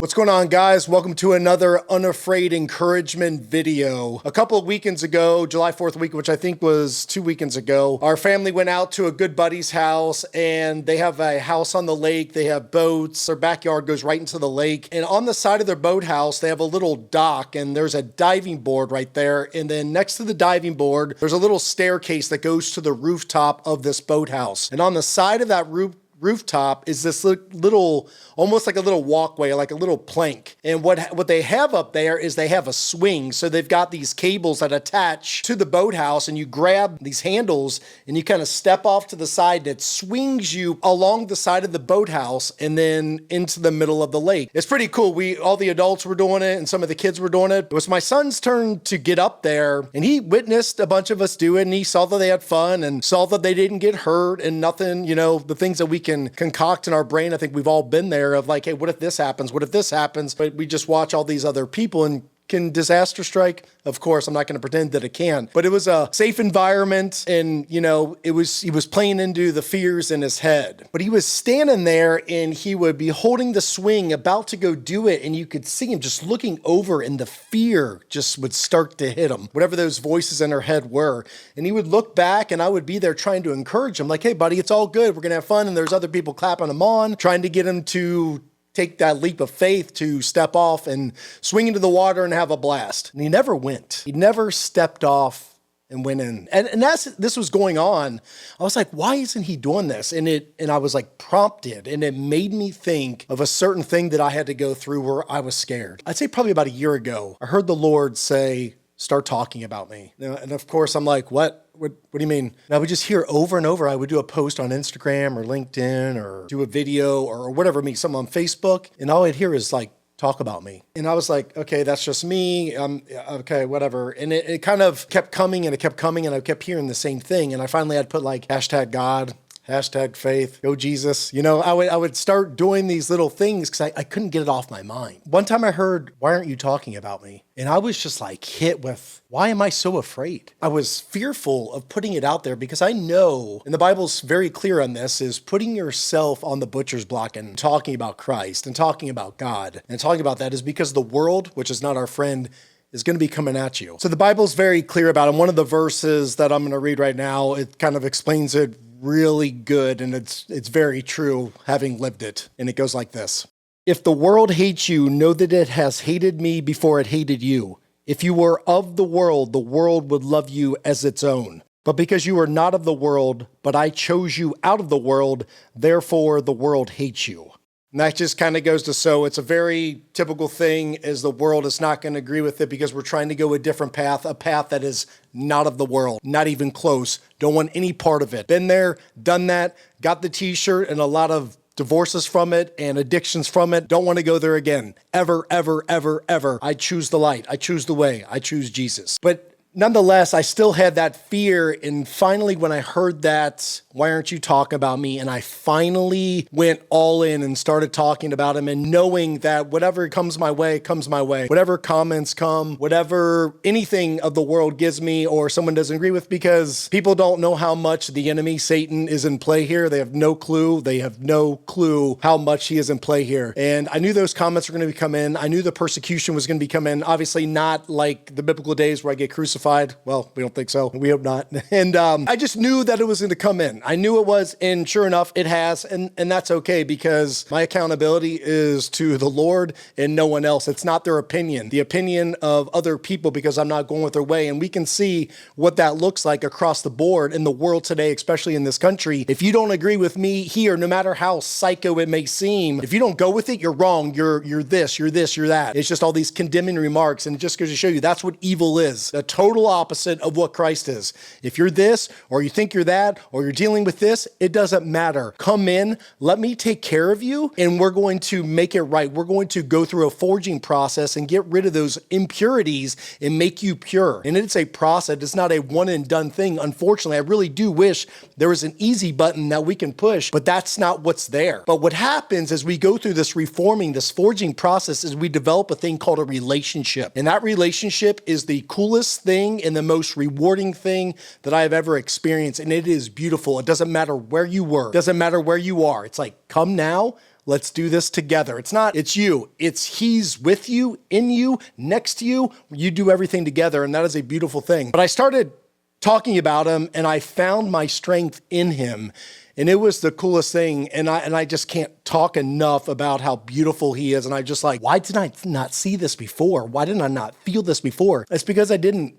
What's going on, guys? Welcome to another Unafraid encouragement video. A couple of weekends ago, July 4th week, which I think was 2 weekends ago, our family went out to a good buddy's house, and they have a house on the lake. They have boats. Their backyard goes right into the lake. And on the side of their boathouse, they have a little dock, and there's a diving board right there. And then next to the diving board, there's a little staircase that goes to the rooftop of this boathouse. And on the side of that rooftop is this little, almost like a little walkway, like a little plank. And what they have up there is they have a swing. So they've got these cables that attach to the boathouse, and you grab these handles and you kind of step off to the side that swings you along the side of the boathouse and then into the middle of the lake. It's pretty cool. All the adults were doing it and some of the kids were doing it. It was my son's turn to get up there, and he witnessed a bunch of us do it, and he saw that they had fun and saw that they didn't get hurt and nothing, the things that we can concoct in our brain. I think we've all been there of like, hey, what if this happens? What if this happens? But we just watch all these other people, and can disaster strike? Of course, I'm not going to pretend that it can, but it was a safe environment, and he was playing into the fears in his head. But he was standing there, and he would be holding the swing, about to go do it, and you could see him just looking over, and the fear just would start to hit him, whatever those voices in our head were. And he would look back, and I would be there trying to encourage him, like, hey, buddy, it's all good. We're going to have fun. And there's other people clapping him on, trying to get him to take that leap of faith to step off and swing into the water and have a blast. And he never went. He never stepped off and went in. And this was going on. I was like, why isn't he doing this? And I was like prompted, and it made me think of a certain thing that I had to go through where I was scared. I'd say probably about a year ago, I heard the Lord say, start talking about me. And of course I'm like, what do you mean? And I would just hear over and over. I would do a post on Instagram or LinkedIn or do a video or whatever, something on Facebook. And all I'd hear is like, talk about me. And I was like, okay, that's just me. Okay, whatever. And it kind of kept coming, and it kept coming, and I kept hearing the same thing. And I finally had put like #God, #faith, go Jesus. I would start doing these little things because I couldn't get it off my mind. One time I heard, why aren't you talking about me? And I was just like hit with, why am I so afraid? I was fearful of putting it out there because I know, and the Bible's very clear on this, is putting yourself on the butcher's block and talking about Christ and talking about God and talking about that is because the world, which is not our friend, is going to be coming at you. So the Bible's very clear about it. And one of the verses that I'm going to read right now, it kind of explains it really good, and it's very true, having lived it. And it goes like this. If the world hates you, know that it has hated me before it hated you. If you were of the world would love you as its own. But because you are not of the world, but I chose you out of the world, therefore the world hates you. And that just kind of goes to show it's a very typical thing, as the world is not going to agree with it because we're trying to go a different path, a path that is not of the world, not even close, don't want any part of it. Been there, done that, got the t-shirt and a lot of divorces from it and addictions from it. Don't want to go there again. Ever, ever, ever, ever. I choose the light. I choose the way. I choose Jesus. But nonetheless, I still had that fear, and finally when I heard that, why aren't you talking about me? And I finally went all in and started talking about him, and knowing that whatever comes my way, comes my way. Whatever comments come, whatever anything of the world gives me or someone doesn't agree with, because people don't know how much the enemy, Satan, is in play here. They have no clue. They have no clue how much he is in play here. And I knew those comments were going to come in. I knew the persecution was going to be coming. Obviously not like the biblical days where I get crucified. Well, we don't think so. We hope not. And I just knew that it was going to come in. I knew it was, and sure enough, it has. And that's okay, because my accountability is to the Lord and no one else. It's not their opinion, the opinion of other people, because I'm not going with their way. And we can see what that looks like across the board in the world today, especially in this country. If you don't agree with me here, no matter how psycho it may seem, if you don't go with it, you're wrong. You're this, you're that. It's just all these condemning remarks. And it just goes to show you that's what evil is. The total opposite of what Christ is. If you're this, or you think you're that, or you're dealing with this, it doesn't matter. Come in, let me take care of you, and we're going to make it right. We're going to go through a forging process and get rid of those impurities and make you pure. And it's a process. It's not a one and done thing. Unfortunately, I really do wish there was an easy button that we can push, but that's not what's there. But what happens as we go through this reforming, this forging process, is we develop a thing called a relationship. And that relationship is the coolest thing and the most rewarding thing that I have ever experienced. And it is beautiful. It doesn't matter where you were. It doesn't matter where you are. It's like, come now. Let's do this together. It's not, it's you. It's he's with you, in you, next to you. You do everything together, and that is a beautiful thing. But I started talking about him, and I found my strength in him. And it was the coolest thing. And I just can't talk enough about how beautiful he is. And I just like, why did I not see this before? Why didn't I not feel this before? It's because I didn't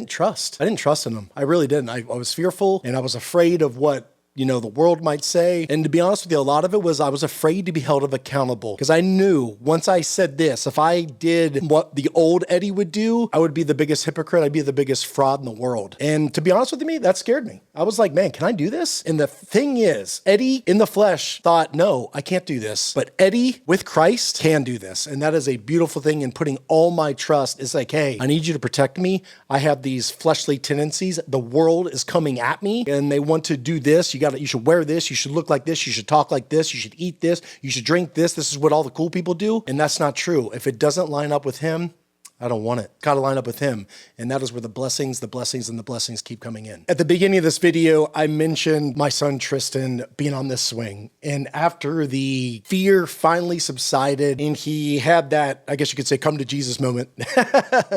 trust. I didn't trust in him. I really didn't. I was fearful, and I was afraid of what the world might say. And to be honest with you, a lot of it was I was afraid to be held accountable, because I knew once I said this, if I did what the old Eddie would do, I would be the biggest hypocrite. I'd be the biggest fraud in the world. And to be honest with me, that scared me. I was like, man, can I do this? And the thing is, Eddie in the flesh thought, no, I can't do this. But Eddie with Christ can do this. And that is a beautiful thing. And putting all my trust is like, hey, I need you to protect me. I have these fleshly tendencies. The world is coming at me and they want to do this. You should wear this. You should look like this. You should talk like this. You should eat this. You should drink this. This is what all the cool people do. And that's not true. If it doesn't line up with him, I don't want it. Got to line up with him. And that is where the blessings, and the blessings keep coming in. At the beginning of this video, I mentioned my son, Tristan, being on this swing. And after the fear finally subsided and he had that, I guess you could say, come to Jesus moment,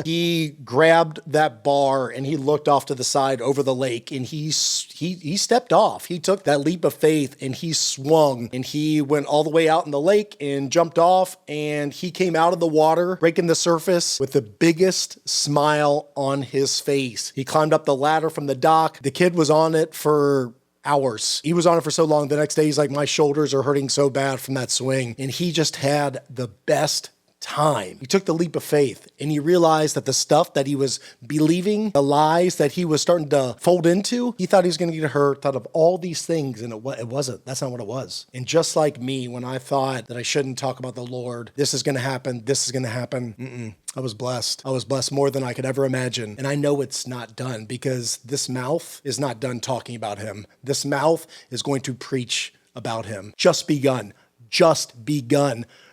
he grabbed that bar and he looked off to the side over the lake and he stepped off. He took that leap of faith and he swung and he went all the way out in the lake and jumped off, and he came out of the water, breaking the surface with the biggest smile on his face. He climbed up the ladder from the dock. The kid was on it for hours. He was on it for so long. The next day, he's like, my shoulders are hurting so bad from that swing. And he just had the best time. He took the leap of faith and he realized that the stuff that he was believing, the lies that he was starting to fold into, he thought he was going to get hurt, thought of all these things, and it wasn't. That's not what it was. And just like me, when I thought that I shouldn't talk about the Lord, this is going to happen, I was blessed. I was blessed more than I could ever imagine. And I know it's not done, because this mouth is not done talking about him. This mouth is going to preach about him. Just begun.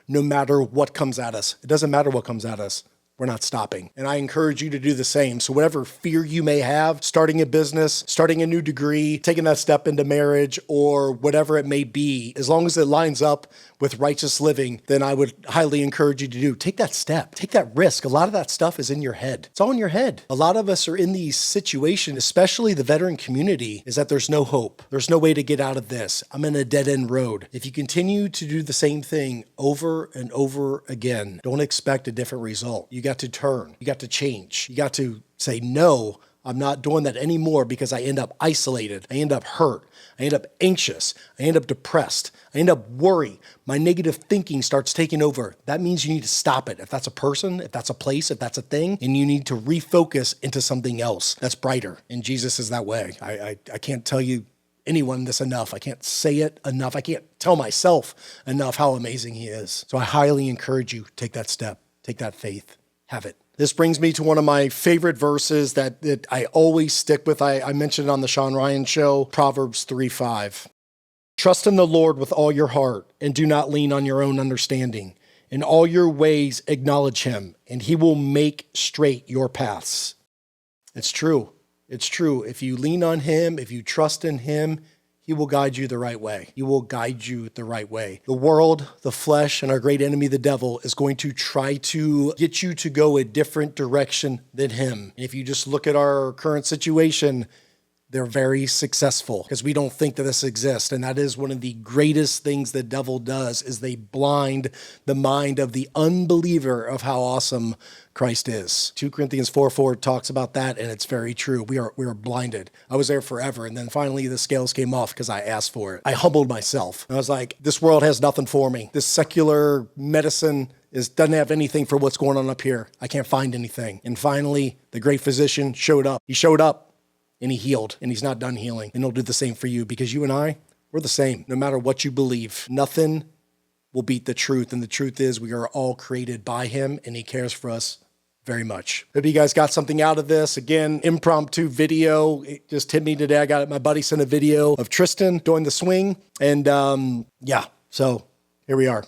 No matter what comes at us. It doesn't matter what comes at us. We're not stopping. And I encourage you to do the same. So whatever fear you may have, starting a business, starting a new degree, taking that step into marriage, or whatever it may be, as long as it lines up with righteous living, then I would highly encourage you to do. Take that step. Take that risk. A lot of that stuff is in your head. It's all in your head. A lot of us are in these situations, especially the veteran community, is that there's no hope. There's no way to get out of this. I'm in a dead-end road. If you continue to do the same thing over and over again, don't expect a different result. You got to turn. You got to change. You got to say, no, I'm not doing that anymore, because I end up isolated. I end up hurt. I end up anxious. I end up depressed. I end up worried. My negative thinking starts taking over. That means you need to stop it. If that's a person, if that's a place, if that's a thing, and you need to refocus into something else that's brighter. And Jesus is that way. I can't tell you anyone this enough. I can't say it enough. I can't tell myself enough how amazing he is. So I highly encourage you, take that step, take that faith, have it. This brings me to one of my favorite verses that I always stick with. I mentioned it on the Sean Ryan show, Proverbs 3:5. Trust in the Lord with all your heart and do not lean on your own understanding. In all your ways acknowledge him, and he will make straight your paths. It's true. It's true. If you lean on him, if you trust in him, he will guide you the right way. He will guide you the right way. The world, the flesh, and our great enemy, the devil, is going to try to get you to go a different direction than him. And if you just look at our current situation, they're very successful because we don't think that this exists. And that is one of the greatest things the devil does, is they blind the mind of the unbeliever of how awesome Christ is. 2 Corinthians 4:4 talks about that, and it's very true. We are blinded. I was there forever, and then finally the scales came off because I asked for it. I humbled myself. I was like, this world has nothing for me. This secular medicine doesn't have anything for what's going on up here. I can't find anything. And finally, the great physician showed up. He showed up. And he healed, and he's not done healing. And he'll do the same for you, because you and I, we're the same. No matter what you believe, nothing will beat the truth. And the truth is, we are all created by him, and he cares for us very much. Hope you guys got something out of this. Again, impromptu video. It just hit me today. I got it. My buddy sent a video of Tristan doing the swing. And yeah, so here we are.